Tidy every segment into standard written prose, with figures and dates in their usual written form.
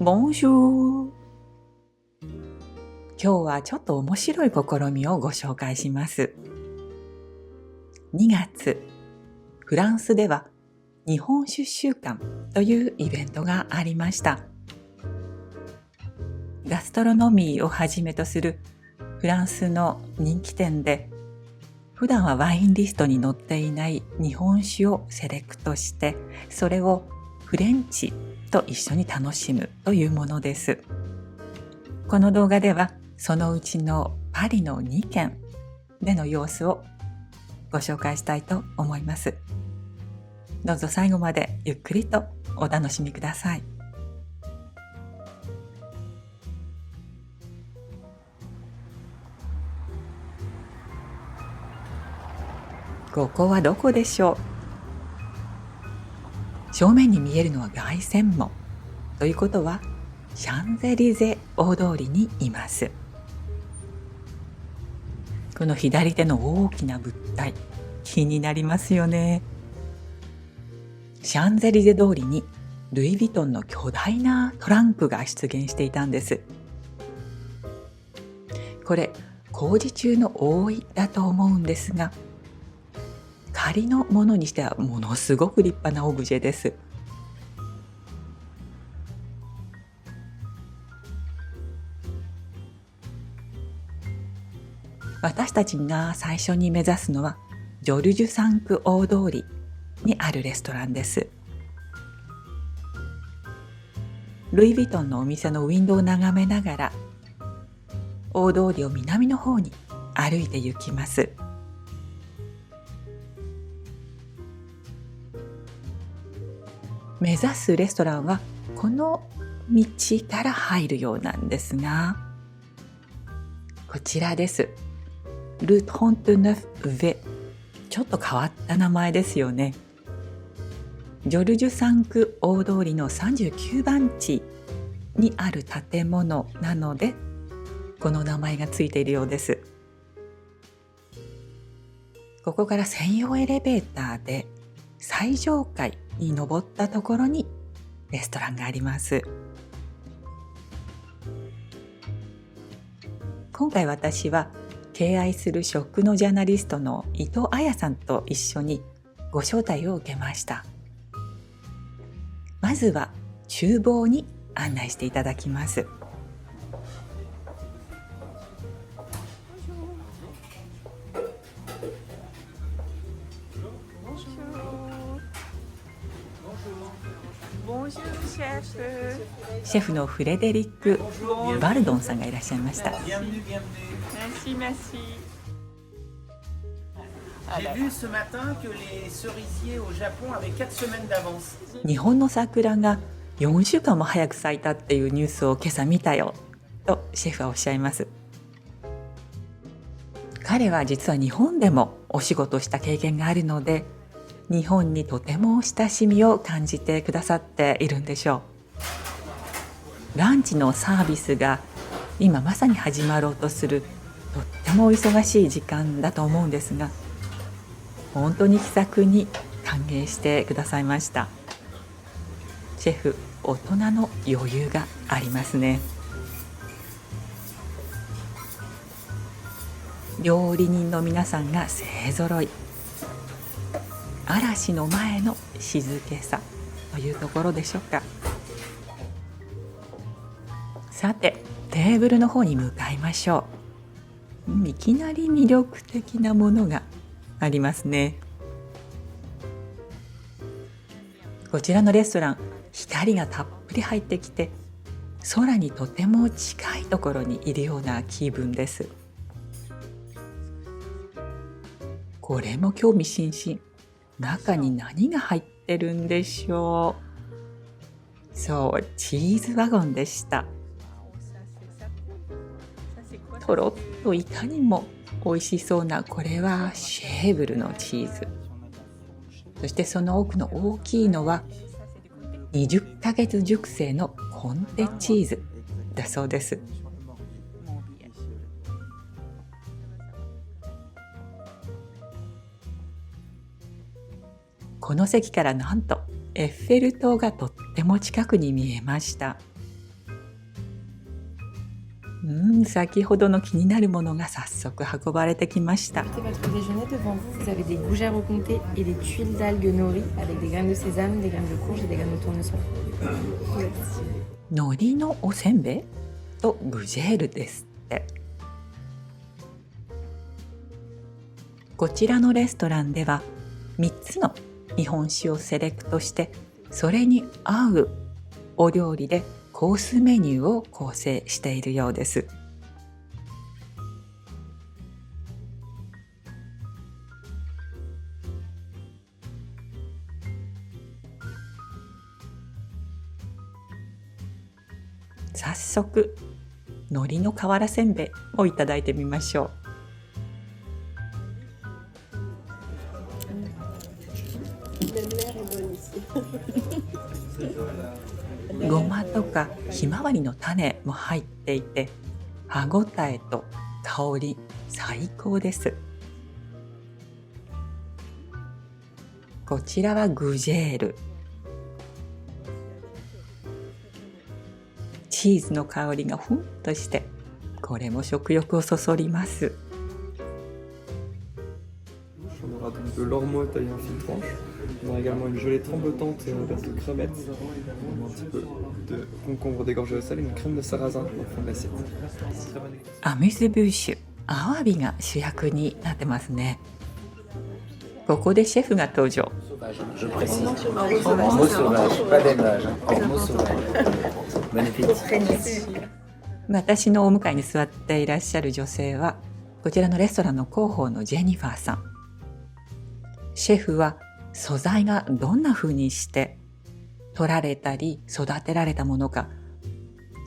ボンジュール。今日はちょっと面白い試みをご紹介します。2月、フランスでは日本酒週間というイベントがありました。ガストロノミーをはじめとするフランスの人気店で、普段はワインリストに載っていない日本酒をセレクトして、それをフレンチと一緒に楽しむというものです。この動画ではそのうちのパリの2軒での様子をご紹介したいと思います。どうぞ最後までゆっくりとお楽しみください。ここはどこでしょう。正面に見えるのは凱旋門ということはシャンゼリゼ大通りにいます。この左手の大きな物体、気になりますよね。シャンゼリゼ通りにルイ・ヴィトンの巨大なトランクが出現していたんです。これ工事中の覆いだと思うんですが、仮のものにしてはものすごく立派なオブジェです。私たちが最初に目指すのはジョルジュサンク大通りにあるレストランです。ルイ・ヴィトンのお店のウィンドウを眺めながら大通りを南の方に歩いて行きます。目指すレストランはこの道から入るようなんですが、こちらです。ル・トントゥネフ・ヴェ。ちょっと変わった名前ですよね。ジョルジュサンク大通りの39番地にある建物なので、この名前がついているようです。ここから専用エレベーターで最上階に登ったところにレストランがあります。今回私は敬愛する食のジャーナリストの伊藤彩さんと一緒にご招待を受けました。まずは厨房に案内していただきます。シェフのフレデリック・バルドンさんがいらっしゃいました。日本の桜が4週間も早く咲いたっていうニュースを今朝見たよとシェフはおっしゃいます。彼は実は日本でもお仕事した経験があるので、日本にとても親しみを感じてくださっているんでしょう。ランチのサービスが今まさに始まろうとするとってもお忙しい時間だと思うんですが、本当に気さくに歓迎してくださいました。シェフ、大人の余裕がありますね。料理人の皆さんが勢ぞろい。嵐の前の静けさというところでしょうか。さて、テーブルの方に向かいましょう。いきなり魅力的なものがありますね。こちらのレストラン、光がたっぷり入ってきて、空にとても近いところにいるような気分です。これも興味津々。中に何が入ってるんでしょう。そう、チーズワゴンでした。とろっといかにも美味しそうな、これはシェーブルのチーズ。そしてその奥の大きいのは20ヶ月熟成のコンテチーズだそうです。この席からなんとエッフェル塔がとっても近くに見えました。先ほどの気になるものが早速運ばれてきました。Votre déjeuner devant vous, vous avez des gougères au comté et des tuiles d'algues nori avec des graines de sésame, des graines de courge et des graines de tournesol. 海苔のおせんべいとグジェールですって。こちらのレストランでは3つの日本酒をセレクトして、それに合うお料理でコースメニューを構成しているようです。早速海苔の瓦せんべいをいただいてみましょう。ごまとかひまわりの種も入っていて、歯ごたえと香り最高です。こちらはグジェール。チーズの香りがふんとして、これも食欲をそそります。On aura donc de l'ormeau taillé en fines tranches. On aura également une gelée trembotante à base de crevettes, un petit peu de concombre dégorgé au sel et une crème de sarrasin au fond de l'assiette. アミュズブッシュ、アワビが主役になってますね。ここでシェフが登場。Je précise. Ormeau sauvage, pas d'élevage. Ormeau sauvage. Magnifique. 私のお向かいに座っていらっしゃる女性は、こちらのレストランの広報のジェニファーさん。シェフは素材がどんな風にして取られたり育てられたものか、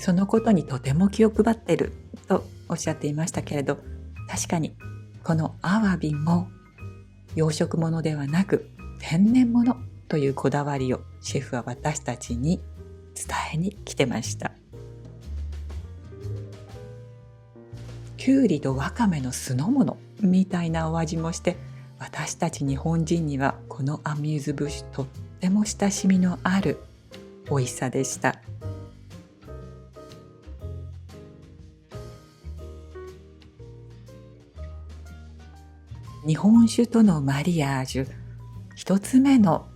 そのことにとても気を配ってるとおっしゃっていましたけれど、確かにこのアワビも養殖物ではなく天然物というこだわりをシェフは私たちに伝えに来てました。きゅうりとわかめの酢の物みたいなお味もして、私たち日本人にはこのアミューズブッシュとっても親しみのある美味しさでした。日本酒とのマリアージュ、一つ目の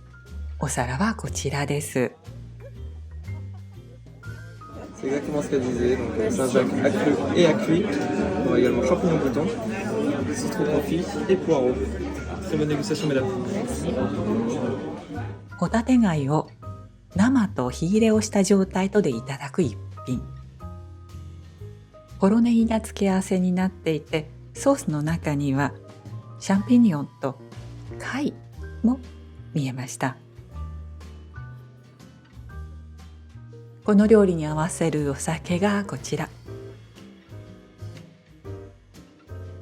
お皿はこちらです。C'est exactement ce qu'elle disait, donc Saint-Jacques accru et à cuit. On aura également champignons boutons, citron confit et poireaux. Très bonne dégustation, mesdames. ホタテ貝を生と火入れをした状態とでいただく一品。ポロネギが付け合わせになっていて、ソースの中にはシャンピニオンと貝も見えました。この料理に合わせるお酒がこちら。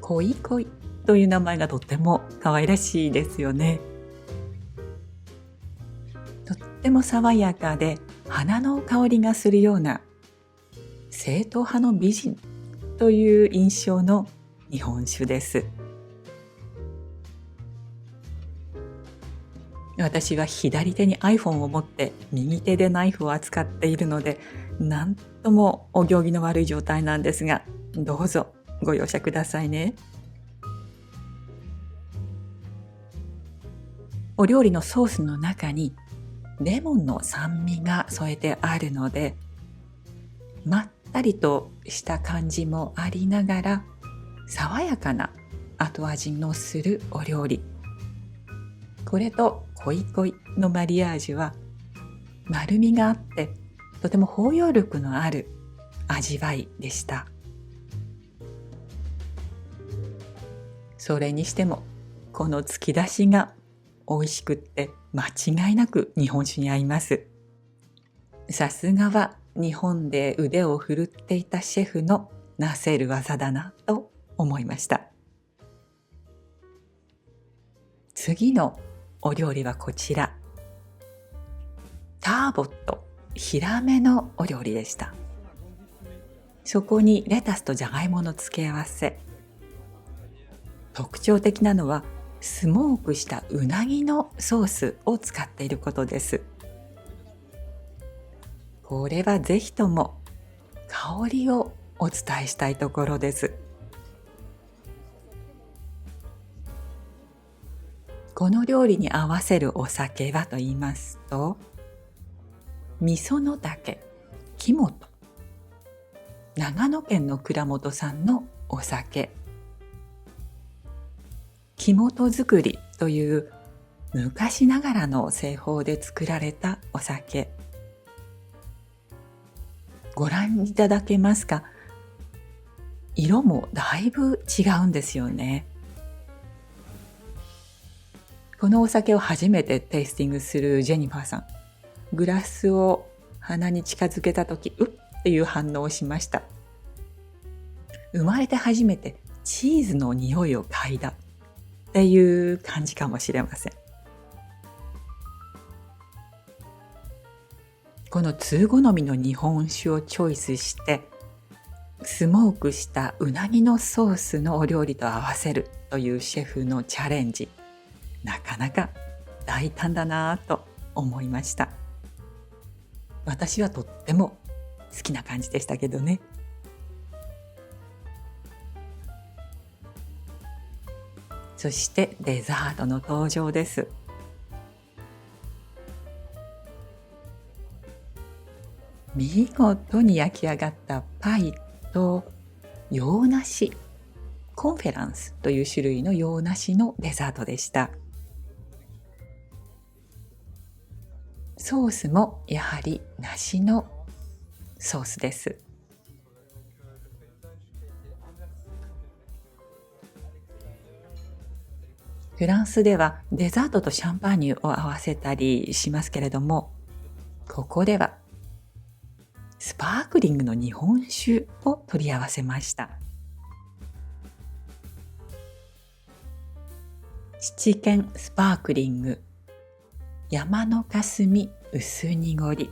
恋恋という名前がとても可愛らしいですよね。とっても爽やかで花の香りがするような正統派の美人という印象の日本酒です。私は左手に iPhone を持って右手でナイフを扱っているので、なんともお行儀の悪い状態なんですが、どうぞご容赦くださいね。お料理のソースの中にレモンの酸味が添えてあるので、まったりとした感じもありながら、爽やかな後味のするお料理。これと恋恋のマリアージュは丸みがあってとても包容力のある味わいでした。それにしてもこの突き出しが美味しくって間違いなく日本酒に合います。さすがは日本で腕を振るっていたシェフのなせる技だなと思いました。次のお料理はこちら。ターボット、ヒラメのお料理でした。そこにレタスとじゃがいもの付け合わせ。特徴的なのはスモークしたうなぎのソースを使っていることです。これはぜひとも香りをお伝えしたいところです。この料理に合わせるお酒はと言いますと、味噌の岳木本、長野県の蔵元さんのお酒、木本作りという昔ながらの製法で作られたお酒。ご覧いただけますか？色もだいぶ違うんですよね。このお酒を初めてテイスティングするジェニファーさん、グラスを鼻に近づけたとき、うっっていう反応をしました。生まれて初めてチーズの匂いを嗅いだっていう感じかもしれません。この通好みの日本酒をチョイスしてスモークしたうなぎのソースのお料理と合わせるというシェフのチャレンジ、なかなか大胆だなぁと思いました。私はとっても好きな感じでしたけどね。そしてデザートの登場です。見事に焼き上がったパイと洋梨、コンフェランスという種類の洋梨のデザートでした。ソースもやはり梨のソースです。フランスではデザートとシャンパーニュを合わせたりしますけれども、ここではスパークリングの日本酒を取り合わせました。七軒スパークリング山の霞薄濁り。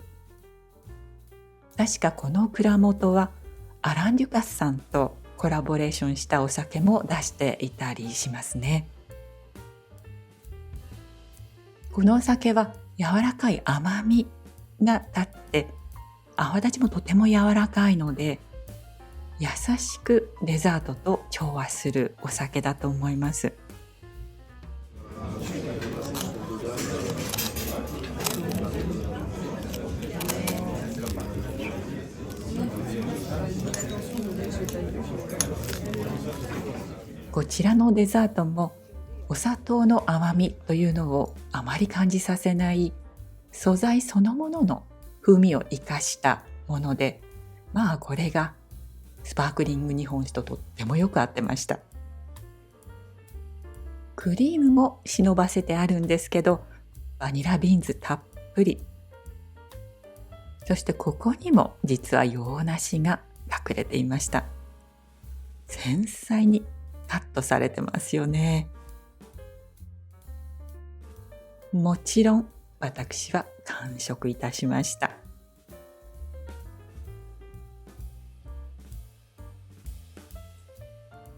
確かこの蔵元はアラン・デュカスさんとコラボレーションしたお酒も出していたりしますね。このお酒は柔らかい甘みが立って泡立ちもとても柔らかいので優しくデザートと調和するお酒だと思います。こちらのデザートもお砂糖の甘みというのをあまり感じさせない素材そのものの風味を生かしたもので、まあこれがスパークリング日本酒ととってもよく合ってました。クリームも忍ばせてあるんですけど、バニラビーンズたっぷり。そしてここにも実は洋梨が隠れていました。繊細にカットされてますよね。もちろん私は完食いたしました。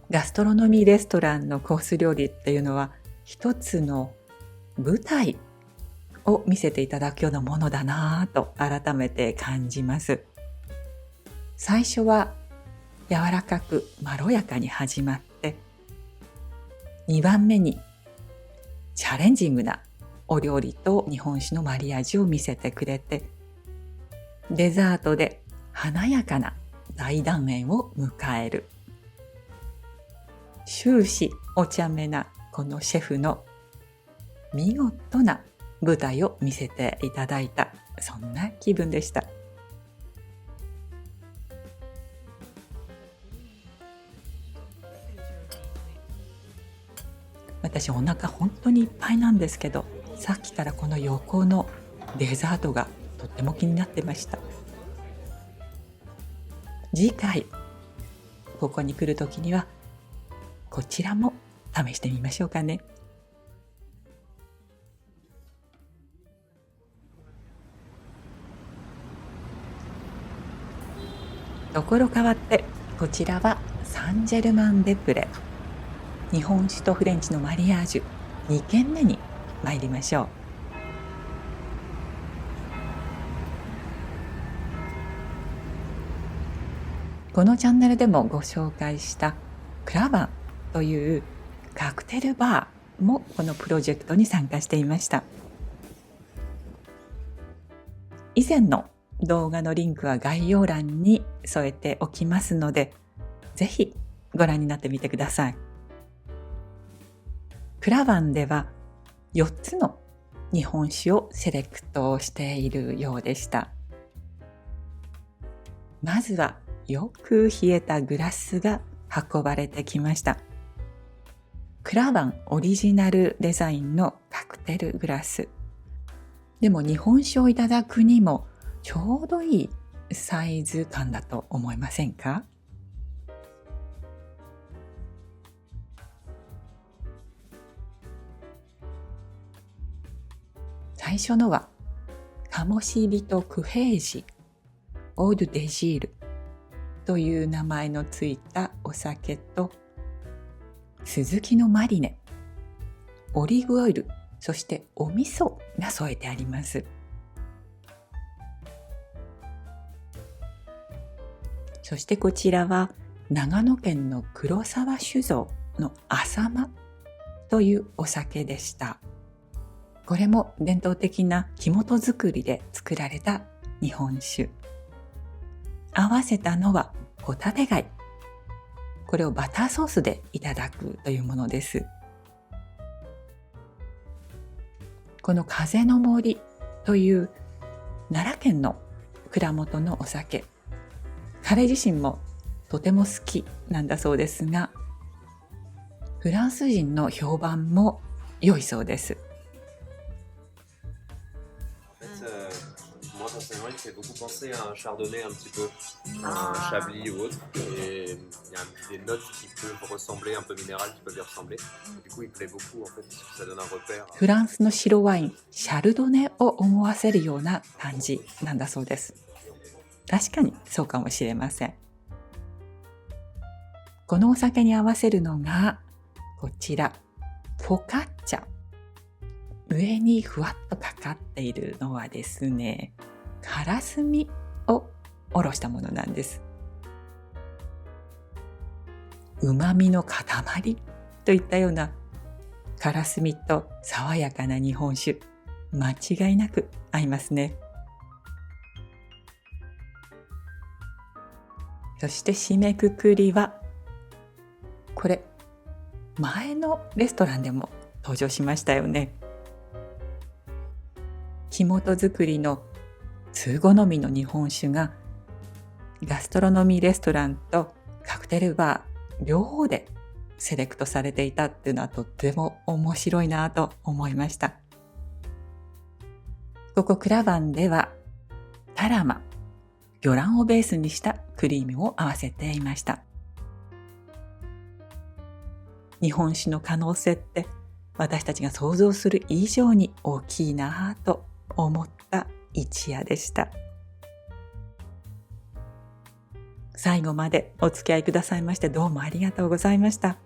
ガストロノミーレストランのコース料理っていうのは一つの舞台を見せていただくようなものだなぁと改めて感じます。最初は柔らかくまろやかに始まって、2番目にチャレンジングなお料理と日本酒のマリアージュを見せてくれて、デザートで華やかな大団円を迎える。終始お茶目なこのシェフの見事な舞台を見せていただいた、そんな気分でした。私お腹本当にいっぱいなんですけど、さっきからこの横のデザートがとっても気になってました。次回ここに来るときにはこちらも試してみましょうかね。ところ変わってこちらはサンジェルマン・デ・プレ、日本酒とフレンチのマリアージュ2軒目に参りましょう。このチャンネルでもご紹介したクラバンというカクテルバーもこのプロジェクトに参加していました。以前の動画のリンクは概要欄に添えておきますので、ぜひご覧になってみてください。クラバンでは4つの日本酒をセレクトしているようでした。まずはよく冷えたグラスが運ばれてきました。クラバンオリジナルデザインのカクテルグラス。でも日本酒をいただくにもちょうどいいサイズ感だと思いませんか？最初のは鴨シビとクヘージオードゥデジールという名前のついたお酒とスズキのマリネ、オリーブオイル、そしてお味噌が添えてあります。そしてこちらは長野県の黒沢酒造の浅間というお酒でした。これも伝統的な木本作りで作られた日本酒。合わせたのはホタテ貝。これをバターソースでいただくというものです。この風の森という奈良県の蔵元のお酒。彼自身もとても好きなんだそうですが、フランス人の評判も良いそうです。Moi personnellement, il me fait beaucoup penser à un chardonnay un petit peu, un chablis ou autre. Et il y a des notes qui peuvent ressembler, un peu minérales qui peuvent y ressembler. Du coup, il plaît beaucoup en fait, parce que ça donne un repère. フランスの白ワイン、シャルドネを思わせるような感じなんだそうです。確かにそうかもしれません。このお酒に合わせるのがこちら、フォカッチャ。上にふわっとかかっているのはですね、からすみをおろしたものなんです。旨味の塊といったようなからすみと爽やかな日本酒、間違いなく合いますね。そして締めくくりは、これ前のレストランでも登場しましたよね。木本作りの通好みの日本酒がガストロノミーレストランとカクテルバー両方でセレクトされていたっていうのはとっても面白いなと思いました。ここクラバンではタラマ、魚卵をベースにしたクリームを合わせていました。日本酒の可能性って私たちが想像する以上に大きいなぁと思った一夜でした。最後までお付き合いくださいましてどうもありがとうございました。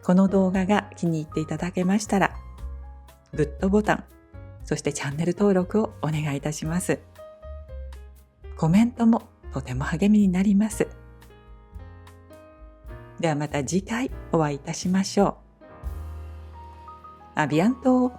この動画が気に入っていただけましたら、グッドボタン、そしてチャンネル登録をお願いいたします。コメントもとても励みになります。ではまた次回お会いいたしましょう。アビアント。